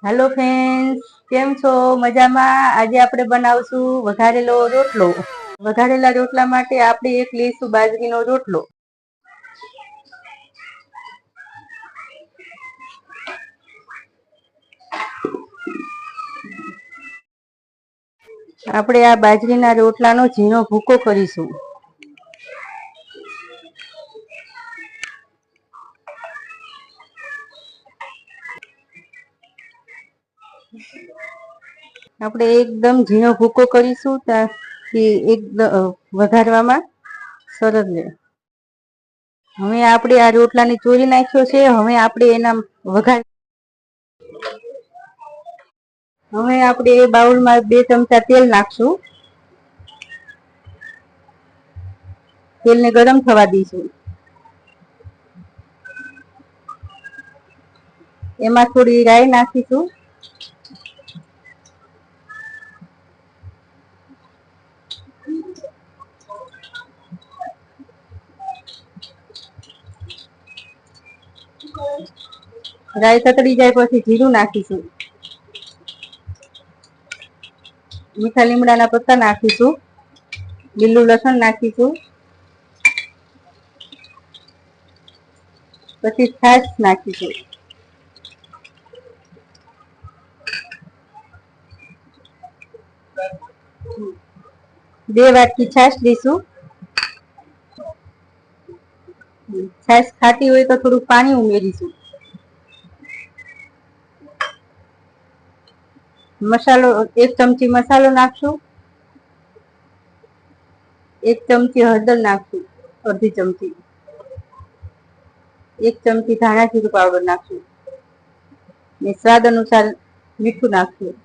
Hello friends, કેમ છો? મજામાં? આજે આપણે બનાવશું વઘારેલો રોટલો. વઘારેલા રોટલા માટે આપણે એક લઈશું બાજરીનો રોટલો. આપણે આ બાજરીના રોટલાનો ઝીણો ભૂકો કરીશું. આપણે એકદમ ઝીણો ભૂકો કરીશું તાકી એકદમ વઘારવામાં સરળ રહે. હવે આપણે આ રોટલાને ચોરી નાખ્યો છે. હવે આપણે એના હવે આપણે એ બાઉલમાં 2 ચમચા તેલ નાખશું. તેલને ગરમ થવા દઈશું. એમાં થોડી રાઈ નાખીશું. રાઈ તતડી જાય પછી જીરું નાખીશું. મીઠા લીમડાના પત્તા નાખીશું. લીલું લસણ નાખીશું. પછી છાશ નાખીશું. 2 વાટકી છાશ લઈશું. છાશ ખાટી હોય તો થોડું પાણી ઉમેરીશું. મસાલો 1 ચમચી મસાલો નાખશું. 1 ચમચી હળદર નાખશું. અડધી ચમચી. 1 ચમચી ધાણા જીરું પાવડર નાખશું. ને સ્વાદ અનુસાર મીઠું નાખશું.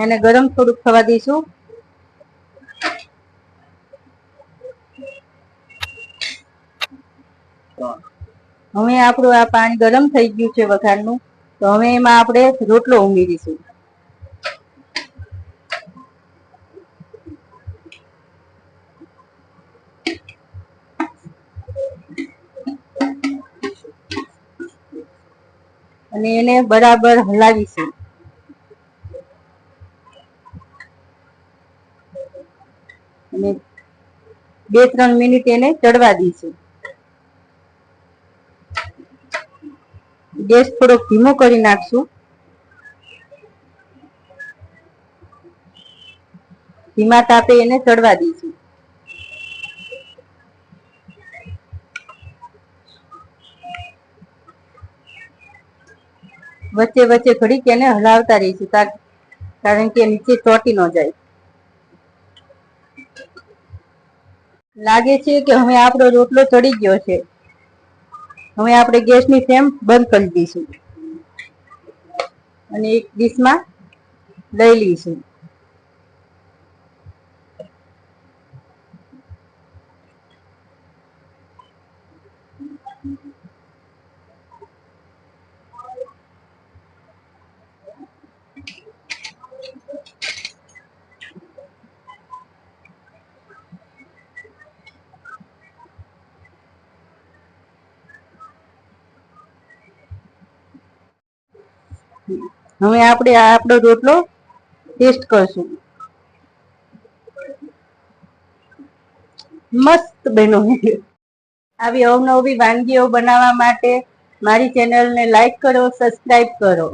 એને ગરમ થોડુંક થવા દઈશું. હવે આપણું આ પાણી ગરમ થઈ ગયું છે વઘારનું. તો હવે એમાં આપણે રોટલો ઉમેરીશું. અને એને બરાબર હલાવીશું. અને 2-3 મિનિટ એને ચડવા દઈશું. ગેસ થોડોક ધીમો કરી નાખશું. ધીમા તાપે એને ચડવા દઈશું. વચ્ચે વચ્ચે ઘડીક એને હલાવતા રહીશું કારણ કે નીચે ચોંટી ન જાય. લાગે છે કે હવે આપણો રોટલો ચડી ગયો છે. હવે આપણે ગેસની ફ્લેમ બંધ કરી દઈશું અને એક ડીશમાં લઈ લઈશું. હવે આપણે આપણો રોટલો ટેસ્ટ કરશું. મસ્ત બન્યો છે. આવી અવનવી વાનગીઓ બનાવવા માટે મારી ચેનલને લાઈક કરો, સબસ્ક્રાઇબ કરો.